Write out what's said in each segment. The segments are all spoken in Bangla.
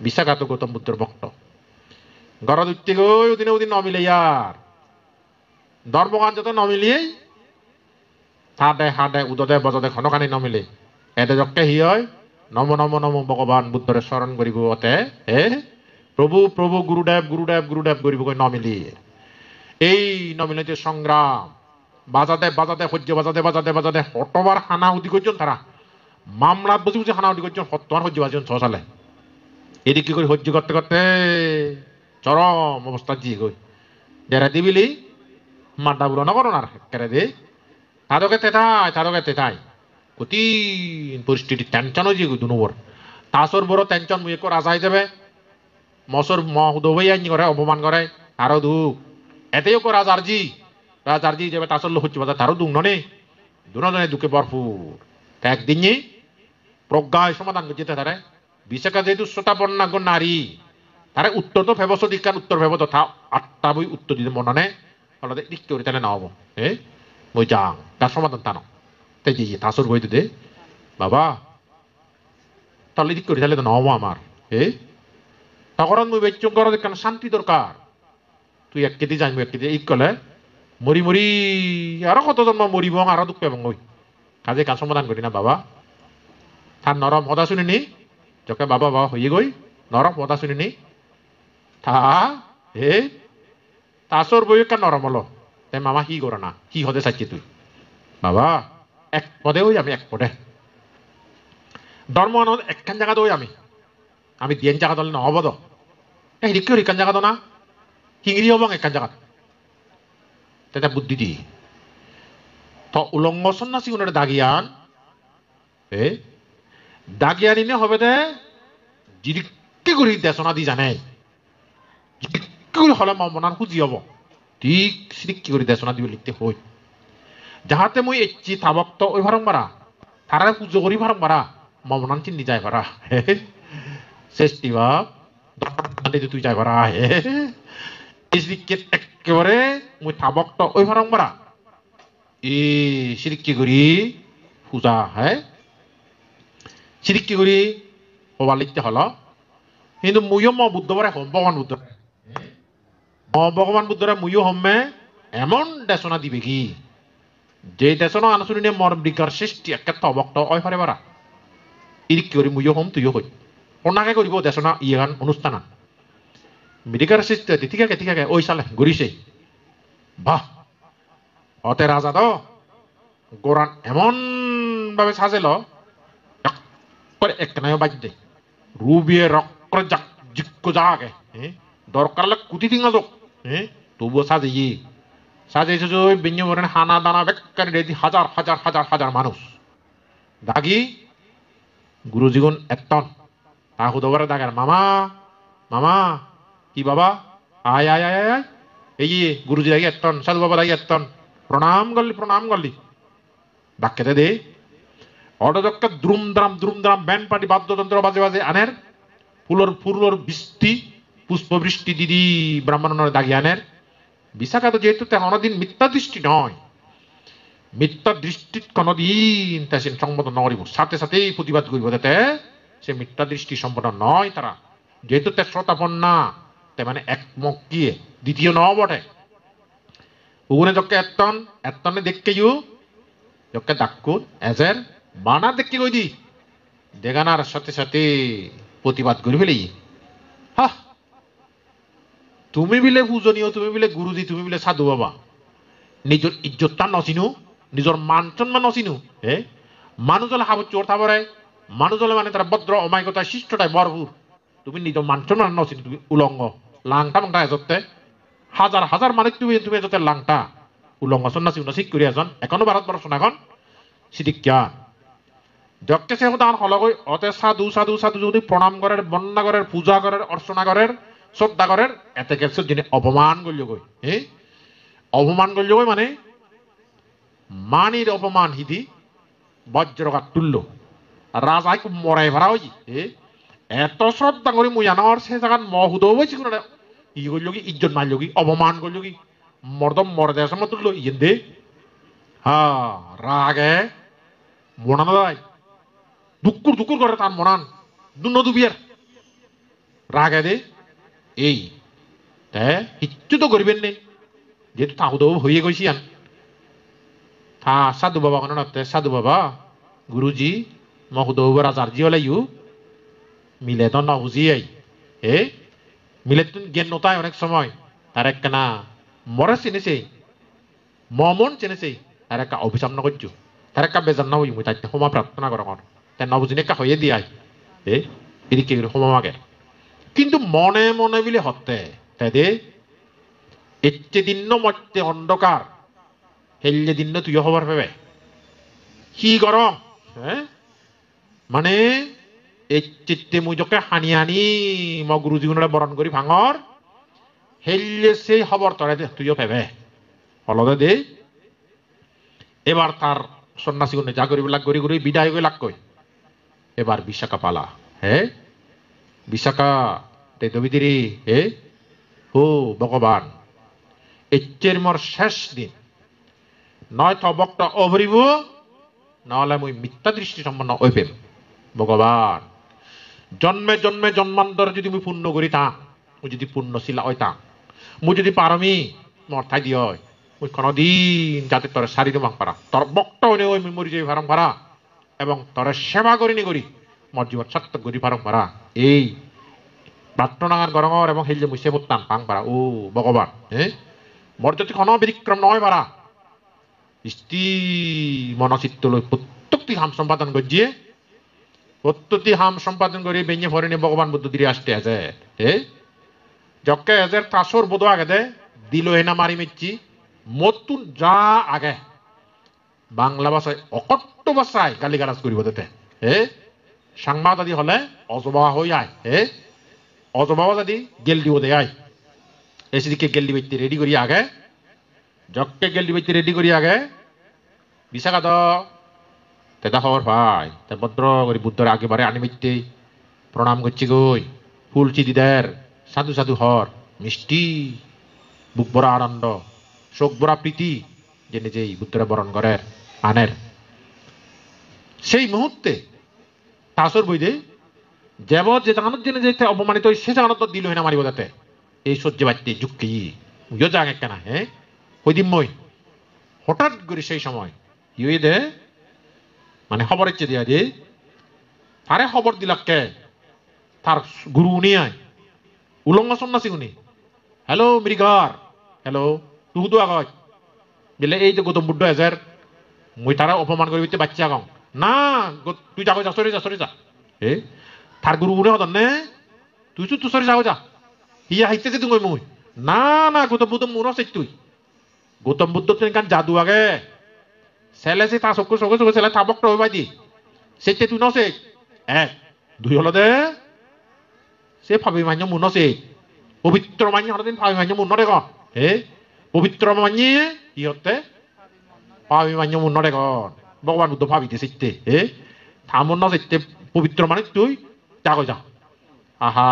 বিশাখাত গৌতম বুদ্ধর ভক্ত গরদ উঠতে গই ওদিনে ওদিন নমিলে ইয়ার ধর্মগান যত নমিলিয়ে হাডে হাডে উদদে বজদে খনখানি নমিলে এতে যকে হি হয় নম নম নম ভগবান বুদ্ধরে স্মরণ করিব অতে হে প্রভু প্রভু গুরুদেব গুরুদেব গুরুদেব করিব নমিলি এই নমিলে সংগ্রাম বাজাতে বাজাতে সহ্য বাজাতে বাজাতে বাজাতে হতবার হানাহুতি করছেন তারা মামলাত বসে বসে হানাহুতি করছেন হতবার সহ্য বাজছেন সালে এদিকে করে সহ্য করতে করতে চরম অবস্থা দিয়ে গই যারা দিবিলি মাড্ডা বুলো না করো না কেড়ে দে তাদকে তেতাই কঠিন পরিস্থিতি টেনশনও যে দুনুবর তাসর বড় টেনশন মুই একো রাজাই যাবে মসর মহদবই আইনি করে অপমান করে আরো দুঃখ এতেও কো রাজারজি যাবে তাসর লো হচ্ছে বাজার তারও দুঃখ ননে দুজনে দুঃখে ভরপুর একদিন প্রজ্ঞায় সমাধান করছে তারা বিশাখা যেহেতু শ্রোতাপন্নাজ্ঞ নারী তারা উত্তর তো ফেবস দীক্ষার উত্তর ফেব তথা আটটা বই উত্তর দিতে মনে ফলে দিক করে তাহলে নাও বই যাং তার সমাধান তা তাই যে তাসর বই দে বাবা তাহলে দিক করে তাহলে তো নহব আমার তখন মুই বেচুং কর কেন শান্তি দরকার তুই এক কেজি জানবো এক কেজি ইক কলে মরি মরি আরো কত জন্ম মরিব আরো দুঃখ পাব ওই কাজে কাজ সমাধান করি না বাবা তার নরম হতা শুনিনি যকে বাবা বাবা হয়ে গই নরম হতা শুনিনি তা তাসর বই কেন নরম হলো তাই মামা কি করো না কি হতে চাচ্ছি তুই বাবা এক পদে ওই আমি এক পদে ধর্ম একখান জায়গা ওই আমি দিয়েন জায়গা দলে নহব তো এই রিক্কিও রিকান জায়গা তো না হিংরি হব একখান জায়গা তেটা বুদ্ধি দি তো উলঙ্গ সন্ন্যাসী উনার দাগিয়ান দাগিয়ান ইনে হবে দে জিরিক্কি করি দেশনা দি জানে জিরিক্কি করে হলে মনান খুঁজি হব ঠিক সিরিক্কি করে দেশনা দিব লিখতে হই যাহাতে মই এচ্ছি থাবক্ত ওই ভারং বারা তারা পুজো করি ভারং বারা মমনান চিন্নি যায় ভারা শেষটি বাপ তুই যাই ভারা একেবারে মই থাবক্ত ওই ভারং বারা সিরিক্কি করি পূজা সিরিক্কি করি হবা লিখতে হলো কিন্তু মুইও বুদ্ধবারে হম ভগবান বুদ্ধরা মুইও হমে এমন দেশনা দিবে কি যে দেশনা আলোচনী নিয়ে মরম বিকার সৃষ্টি একে তবক্ত ওই ফারে বারা ইরিক্কি করি মুইও হম তুইও হই ওনাকে করিব দেশনা ইয়ে অনুষ্ঠান মিডিকার সৃষ্টি ঠিক আছে ওই সালে ঘুরিছে বাহ অতে রাজা তো গোরান এমন ভাবে সাজেল একনায় বাজতে রুবিয়ে রক্র জিক্ক যাকে দরকার হলে কুটি দিঙা যোগ তবুও সাজেছে যে ওই বেঞ্জে মরেন হানা দানা বেকারি রেডি হাজার হাজার হাজার হাজার মানুষ দাগি গুরুজীগণ এতন তা হুদবারে দাগের মামা মামা কি বাবা আয় আয় আয় আয় এই গুরুজি দাগি এতন সাধু বাবা দাগি এতন প্রণাম করলি ডাক্কেতে দে অটোদক্কে দ্রুম দ্রাম ব্যান্ড পার্টি বাদ্যযন্ত্র বাজে বাজে আনের ফুলর বৃষ্টি পুষ্প বৃষ্টি দিদি ব্রাহ্মণের দাগি আনের বিশাখা তো যেহেতু তার অনদিন মিথ্যা দৃষ্টি নয় মিথ্যা দৃষ্টি কোনদিন তা সে সম্বোধন নকরিব সাথে সাথেই প্রতিবাদ করিব যাতে সে মিথ্যা দৃষ্টি সম্বোধন নয় তারা যেহেতু তার শ্রোতাপন্না তাই মানে একমক গিয়ে দ্বিতীয় ন বটে উগুনে যকে এতনে দেখকে যকে ডাকুন এজের বানা দেখকে কই দি দেগানার সাথে সাথে প্রতিবাদ করি ফেলি হা তুমি বিলে পূজনীয় তুমি বিলে গুরুজি তুমি বিলে সাধু বাবা নিজের ইজ্জতটা নচিনো নিজের মান সম্মান নচিনো মানুষ হলে হাবুর চোর থাবরে মানুষ হলে মানে তারা ভদ্র অমায়িকতা শিষ্টটাই ভরপুর তুমি নিজের মান সম্মান নচিনো তুমি উলঙ্গ লাংটা মাংটা এজতে হাজার হাজার মানুষ তুমি এজতে লাংটা উলঙ্গ সন্ন্যাসী উন্নসিক করে এজন এখনো ভারতবর্ষ এখন সিদিকা যকে সে হতান হলগৈ অতে সাধু সাধু সাধু যদি প্রণাম করের বন্যা করের পূজা করের অর্চনা করের শ্রদ্ধা করের এতে গেছে যিনি অপমান করলগৈ অপমান করলগৈ মানে মানির অপমান হিদি বজ্রঘাত তুলল রাজাই খুব মরাই ভরা হয়েছি এত শ্রদ্ধা করি মুই আনার সে জায়গার মহুদ হয়েছি কোনো ই করল কি ইজ্জত মারল কি অপমান করল কি মর্দম মর্দের সময় তুললো ইয়ে দে রাগে মনানো দেয় দুকুর করে তার মনান দুনো দুবিয়ার রাগে দে এই কিচ্ছু তো করিবেন নেই যেহেতু তাহুদ হয়ে গৈছি আন থা সাধু বাবা কোনো নতে সাধু বাবা গুরুজি মহুদৌব রাজার জি হলাইও মিলে তো নবুঝি আই মিলে তো জ্ঞান নতায় অনেক সময় তার একখানা মরে চিনেছে মমন চিনেছে তার একটা অভিশাপ না করছো তার একটা বেজার না হই মুই তাই ক্ষমা প্রার্থনা করো তাই নবুজিনে একটা হয়ে দিয়াই এদিকে ক্ষমা মাগে কিন্তু মনে মনে বিলে হতে তাই দে এচ্ছে দিন মধ্যে অন্ধকার হেললে দিন তুই হবার ভেবে কি গরম মানে এচ্ছে মুই যকে হানি হানি ম গুরুজি গুণরে বরণ করি ভাঙর হেললে সেই খবর তরে তুইও ভেবে হলদে দে এবার তার সন্ন্যাসী গুণে যা করিব লাগ করি করি বিদায় হয়ে লাগ কই এবার বিশাখা পালা বিশাখা তে দবিদিরি হো ভগবান এচ্ছের মোর শেষ দিন নয় তবকটা অভরিব নহলে মুই মিথ্যা দৃষ্টি সম্পন্ন ওইপেম ভগবান জন্মে জন্মে জন্মান্তর যদি মুই পূর্ণ করি তা মুই যদি পূর্ণশীলা ওই তা মুই যদি পারমি মোর ঠাই দিয়ে হয় মুই কোনদিন যাতে তোর শারীর মাং পারা তোর বক্ত হইলে ওই মরি যাই ভারম পারা এবং তোর সেবা করিনি করি মোর জীবন সার্থক করি ভারম পারা এই প্রার্থনাগার গরমর এবং হেললে মুই সেবতাম পাং পারা ও ভগবান মোর যদি কোনো ব্যতিক্রম নয় পারা ইষ্টি মনচিত্ত লই প্রত্যেকটি হাম সম্পাদন গজিয়ে প্রত্যেকটি হাম সম্পাদন করে বেঞ্জে ফরেনে ভগবান বুদ্ধ দিরে আসতে আছে যকে এজের তাসর বোধ আগে দে দিল হেনা মারি মিচ্ছি মতুন যা আগে বাংলা ভাষায় অকট্ট ভাষায় গালিগালাজ করিব দেতে সাংবাদিক হলে অজবা হই আয় অজবা যদি গেল দিব দে আয় এসিদিকে গেল দিবে রেডি করি আগে যকে গেল দিবে রেডি করি আগে বিশাখা দ তেদা খবর ভাই তা ভদ্র করি বুদ্ধর আগেবারে আনি মিটতে প্রণাম করছি গই ফুলছি দিদের সাধু সাধু হর মিষ্টি বুক ভরা আনন্দ শোক ভরা প্রীতি যে নিজেই বুদ্ধরে বরণ করের আনের সেই মুহূর্তে তাসর বই দে যেব যে জানত জেনে যেতে অপমানিত সে জানত দিল না মারিব যাতে এই সহ্য বাড়তে যুক্তি ইয়ে যাক একখানা ওই দিন মই হঠাৎ করে সেই সময় ইয়ে দে মানে খবর ইচ্ছে দিয়া যে তারে খবর দিলাকে তার গুরু উনি আয় উলঙ্গ সন্ন্যাসী উনি হ্যালো মৃগার হ্যালো তুই তো আগত বলে এই যে গৌতম বুদ্ধ এজের মই তারা অপমান করি বাচ্চা গং না তুই যাগো যা সরি যা তার গুরু উনি হতন নে তুই তো সরি যাগো যা হিয়া হাইতেছে তুই মই না না গৌতম বুদ্ধ মুন আছে তুই গৌতম বুদ্ধ তুই কান জাদু আগে ছেলে সে তা চকু ছেলে থাবক তো হইবাই দি সেতে তুই নছে দুই হলো দে সে ভাবি মান্য মুন আছে পবিত্র মান্য হদিন ভাবি মান্য মুন রে গন পবিত্র মান্য ইহতে ভাবি মান্য মুন রে গন ভগবান বুদ্ধ ভাবিতে সেতে থামন না সেতে পবিত্র মানে তুই যাগো যা আহা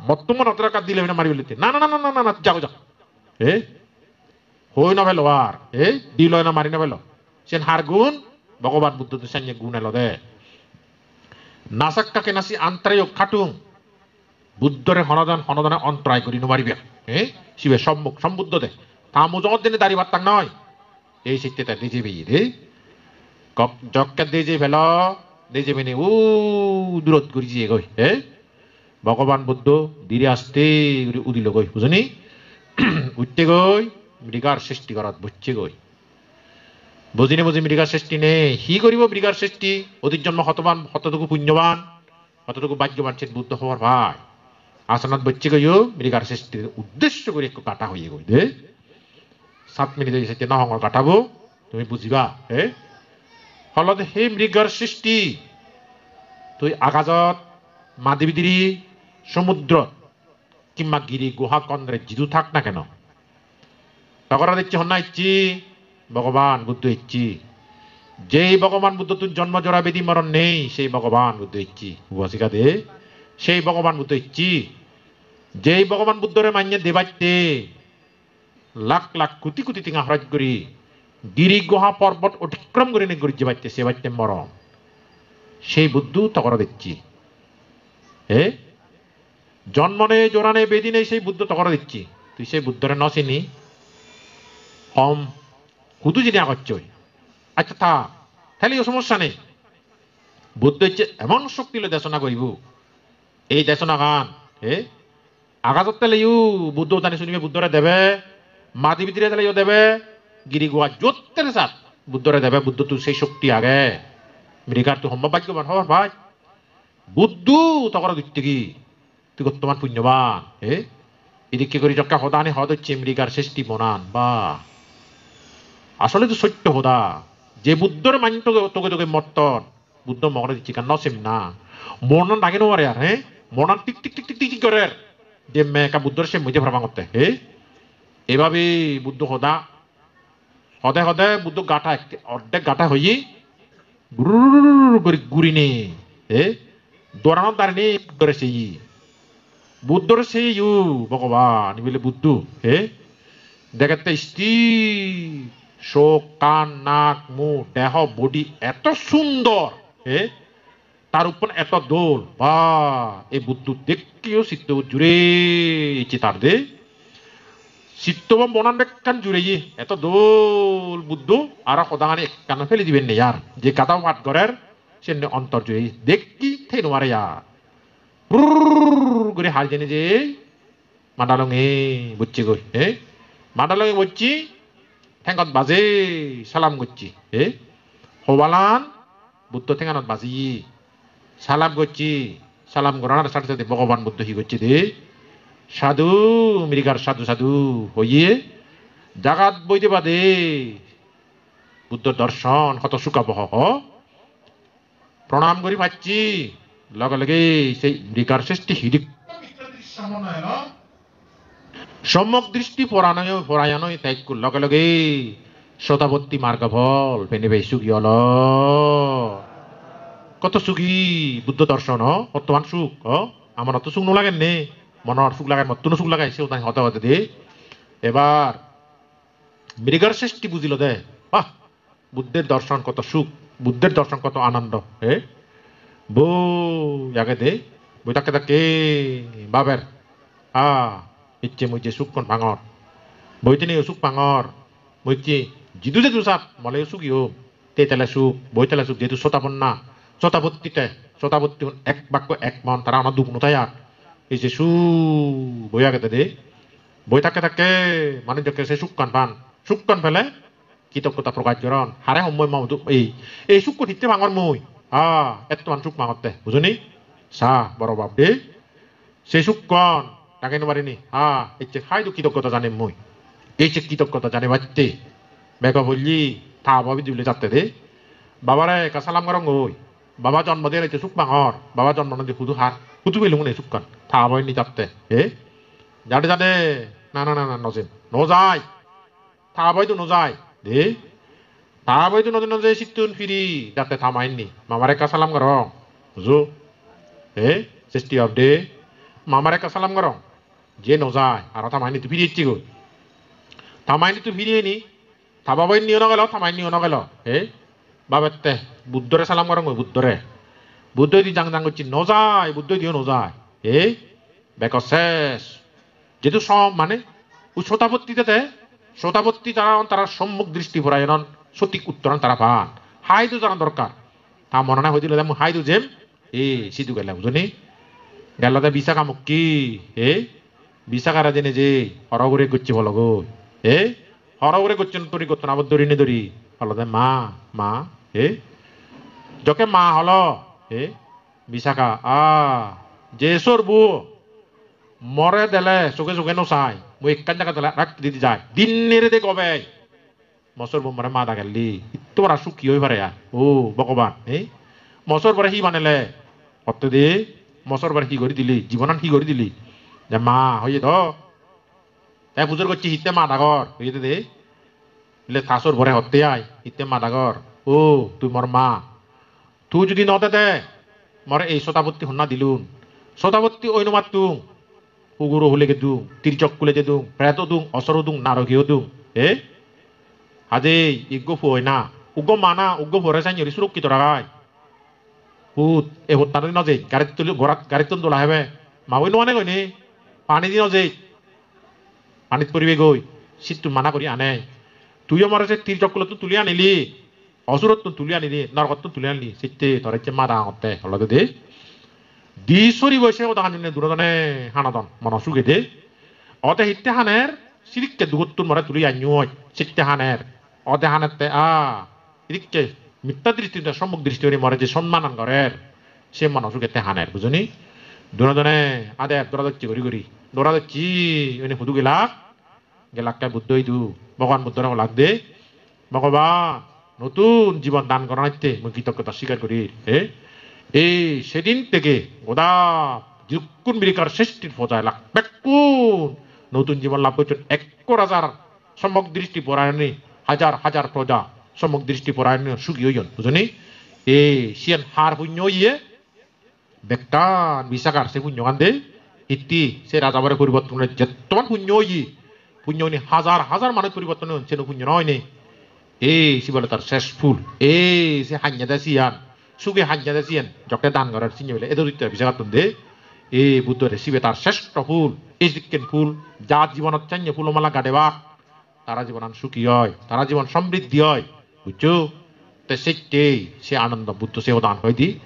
বর্তমান অতটা কাট দিলে মারি বলিতে না না না না না না যাগো যা হই না ভেলো আর দিল না মারি না ভেলো সেন হার গুণ ভগবান বুদ্ধ সাইনে গুণ এলো দে নাসাক্কাকে নাসি আন্তরায় খাটুং বুদ্ধরে হনদানে অন্তরায় করি নুমারিবে শিবে সম্মুখ সম্বুদ্ধ দে তা মুজত দিনে দাঁড়ি বার্তাং নয় এই শিখতে তার দেজে বেয়ে রে জক্কা দেজে ভেল দেজে মেনে ও দূরত করি যে গই ভগবান বুদ্ধ ধীরে আসতে উদিল গই বুঝনি উঠতে গই মৃগার সৃষ্টি করাত বুঝছে গই বুঝিনে বুঝি মৃগার সৃষ্টি নেই হি করিব মৃগার সৃষ্টি অধিক জন্ম হতবান হতটুকু পুণ্যবান হতটুকু ভাগ্যবান সে বুদ্ধ হওয়ার ভাই আসনাত বচ্চে গইও মৃগার সৃষ্টির উদ্দেশ্য করে একটু কাটা হয়ে গই দে 7 মিনিট সেটি নহঙ্গল কাটাবো তুমি বুঝিবা ফলত হে মৃগার সৃষ্টি তুই আকাশত মাদেবীদিরি সমুদ্র কিংবা গিরি গুহা কন্দ্রে জিদু থাক না কেন তখন দেখছি হন্না ইচ্ছি ভগবান বুদ্ধ ইচ্ছি যেই ভগবান বুদ্ধ তুই জন্ম জরা বেদি মরণ নেই সেই ভগবান বুদ্ধ ইচ্ছি উপাসিকা দে সেই ভগবান বুদ্ধ ইচ্ছি যেই ভগবান বুদ্ধরে মান্য দেবাইতে লাখ লাখ কোটি কোটি টিঙা হরাজ করি গিরি গুহা পর্বত অতিক্রম করে নে করি যে বাইতে সে বাইতে মরণ সেই বুদ্ধ তখন দেখছি জন্ম নেই জোড়া নেই বেদি নেই সেই বুদ্ধ তকর দিচ্ছি তুই সেই বুদ্ধরে নচিনি কম হুদু যিনি আগচ্ছই আচ্ছা থা তাহলে ও সমস্যা নেই বুদ্ধ হচ্ছে এমন শক্তি লো দেশনা করিব এই দেশনা গান আগাজত তেলে ইউ বুদ্ধ জানি শুনিবে বুদ্ধরে দেবে মাটি ভিতরে তেলে ইউ দেবে গিরি গোয়া জোত্তের সাত বুদ্ধরে দেবে বুদ্ধ তুই সেই শক্তি আগে মৃগার তুই সম্ভব ভাগ্যবান হবার ভাই বুদ্ধ তকর দিচ্ছে কি তুই বর্তমান পুণ্যবান এদিকে করি যক্কা হদানি হদ হচ্ছে মৃগার সৃষ্টি বনান বা আসলে তো সত্য হদা যে বুদ্ধর মানি তোকে তোকে তোকে মর্তন বুদ্ধ মগনে দিচ্ছি কেন নসেম না মরনান ডাকে নোয়ারে আর মরনান টিক টিক টিক টিক টিক করে যে মেকা বুদ্ধর সে মুজে ভ্রমণ করতে এভাবে বুদ্ধ হদা হদে হদে বুদ্ধ গাঠা অর্ধেক গাঠা হই করে গুড়ি নে দৌড়ানোর দ্বারা নেই বুদ্ধরে সেই বুদ্ধর সেই ইউ ভগবান বলে বুদ্ধ দেখাতে স্থির চোখ কান নাক মুখ দেহ বডি এত সুন্দর তার উপর এত দোল বা এই বুদ্ধ দেখকেও চিত্ত জুড়ে তার দে চিত্তবম বনান বেকান জুড়ে এত দোল বুদ্ধ আর সদাঙানি কান ফেলে দিবেন নে ইয়ার যে গাদা মাত গড়ের সে অন্তর জুড়ে দেখি থেই নোয়ারে ইয়ার করে হাল জেনে যে মাডালং বুঝছি গই মাডালং বুঝছি ঠেঙ্গত বাজে সালাম করছি হবালান বুদ্ধ ঠেঙ্গানত বাজি সালাম করছি সালাম করার সাথে সাথে ভগবান বুদ্ধ হি করছি দে সাধু মৃগার সাধু সাধু হইয়ে জাগাত বইতে বাদে বুদ্ধ দর্শন কত সুখাবহ প্রণাম করি পাচ্ছি লগে লগে সেই মৃগার সৃষ্টি হিদিক সম্যক দৃষ্টি পরায়ণই ত্যাগ লগে লগে শতাবর্তী মার্গ ফল পেনিবে সুখী হল কত সুখী বুদ্ধ দর্শন বর্তমান সুখ আমার অত সুখ নাগেন নে মনের সুখ লাগায় মত সুখ লাগাই সেও তাই হতে হতে দে এবার মৃগার সৃষ্টি বুঝিল দে বাহ বুদ্ধের দর্শন কত সুখ বুদ্ধের দর্শন কত আনন্দ বই আগে দে বই তাকে তাকে বাবের ইচ্ছে মুই যে সুখ কোন ভাঙর বইতে নেই সুখ ভাঙর বইছি জিদু যে দুসাপ মলে সুখ ইও তে তেলে সুখ বই তেলে সুখ যেহেতু শতাবন্না শতাবর্তীতে শতাবর্তী এক বাক্য এক মন তারা আমার দুঃখ নোথাই আর এই যে সু বই আগে দে বই থাকে থাকে মানে দেখে সে সুখ কান পান সুখ কান ফেলে কৃতজ্ঞতা প্রকাশ করন হারে সময় মাও এই সুখ ঠিকতে ভাঙর মই এত মান সুখ মাঙতে বুঝনি সা বড় বাপ দে সেই সুখ কন তাকে পারিনি এই যে খাই কৃতজ্ঞতা জানে মই এই যে কৃতজ্ঞতা জানে বাচ্চে মেঘ বললি থা ভাবি দিলে যাতে দে বাবারে কাসালাম করং ওই বাবা জন্ম দিয়ে রয়েছে সুখ ভাঙর বাবা জন্ম দিয়ে শুধু হার শুধু পেলুম নেই সুখ কন থা ভাবি যাতে যাতে যাতে না না না না নজেন নজাই থা ভাই তো নজাই দে থা ভাই তো নজেন নজে সিটুন ফিরি যাতে থামাইনি মামারে কাসালাম করং বুঝো সৃষ্টি অফ দে মামারে কাসালাম করং যে নজায় আর থামাইনি তুই ফিরিয়ে গো থামাইনি তুই ফিরিয়ে নি থাবাবাই নিয়ে নগেল থামাই নিয়ে নগেল বাবেতে বুদ্ধরে সালাম করং বুদ্ধরে বুদ্ধ দি জাং জাং করছি নজায় বুদ্ধ দিও নজায় বেক শেষ যেহেতু সব মানে ও শতাবর্তীতে শতাবর্তী তারা তারা সম্মুখ দৃষ্টি পরায়ণ সঠিক উত্তরণ তারা পান হাই তো জানা দরকার তা মনে না হয়েছিল হাই তো জেম সিধু গেলে বুঝনি গেল বিশাখা মুক্কি বিশাখারা জেনে যে হরগরে করছে বলো গো হরগরে করছেন তরি করতেন আবার দড়ি নে দড়ি হলো মা মা যকে মা হলো বিশাখা যে সরবু মরে দেলে চোখে চোখে নচাই মই একান জায়গা দিলে রাখ দিদি যায় দিন নেড়ে দে কবে মসর বোমারে মা দাগালি তোমার সুখী হয়ে পারে ও ভগবান মসর পরে সি বানালে অত দে মসর পরে সি করে দিলি জীবনান সি করে দিলি যে মা হয়ে তো তাই পুজোর করছি হিতে মা ডাগর হয়ে দে বলে থাসর ভরে হতে আয় হিতে মা ডাগর ও তুই মোর মা তুই যদি নতে দে মরে এই শতাবর্তী হন্না দিলুন শতাবর্তী ওই নমার তুং উগুরো হলেকে দুং তিরচক কুলেতে দুং প্রেত দুং অসর দুং নারকীয় দুং হাজে ইগ্গো ফুয় না উগ্গো মানা উগ্গো ভরে চাই নিরি সুরক্ষিত রাখায় হুত এ হত্যার নজে গাড়ি তুলি ঘোড়া গাড়ি তুন তোলা হবে মাউই নোয়ানে কইনি পানি দিন যে পানিত পরিবে গই শীতটো মানা কৰি আনে তুই আমার যে তীর চক্র তো তুলি আনিলি অসুরত তো তুলি আনিলি নরকত তো তুলি আনিলি সিটে ধরেছে মারা হতে হলো দে দি সরি বসে ও দান দুরজনে হানাদন মন সুগে দে অতে হিতে হানের সিরিককে দুগুত্তুর মরে তুলি আনিও সিটে হানের অতে হানেতে ইরিককে মিথ্যা দৃষ্টিতে সম্মুখ দৃষ্টি করে মরে যে সম্মান করের সে মন সুগেতে হানের বুঝনি দুজনে আদে দৌড়াদৌড়ি করি দৌড়াদৌড়ি এনে হুদু গেলাক্কায় বুদ্ধ হইতু ভগবান বুদ্ধরা লাগ দে ভগবান নতুন জীবন দান করা নাইতে মই কৃতজ্ঞতা স্বীকার করি এই সেদিন থেকে গোদা যুকুন বিরিকার সৃষ্টির ফজায় লাগ বেকুন নতুন জীবন লাভ করছেন 1,000 সম্যক দৃষ্টি পরায়ণী হাজার হাজার প্রজা সম্যক দৃষ্টি পরায়ণী সুখী হইন বুঝনি এই সিয়ান হার পুণ্য ইয়ে বেকান বিশাকার সে পুণ্য গান দে ইতি সে রাজাবারে পরিবর্তন যেতমান পুণ্য ই পুণ্য হাজার হাজার মানুষ পরিবর্তন হচ্ছে পুণ্য নয় নে এই সে বলে তার শেষ ফুল এই সে হাঞ্জা দেশিয়ান সুগে হাঞ্জা দেশিয়ান যকে দান করার চিহ্ন বলে এদের বিশাখাতন দে এই বুদ্ধরে শিবে তার শ্রেষ্ঠ ফুল এই দিকেন ফুল যার জীবনত চাইnye ফুলমালা গাড়েবা তারা জীবন সুখী হয় তারা জীবন সমৃদ্ধি হয় বুঝছো তো সেটাই সে আনন্দ বুদ্ধ সেও দান হয় দি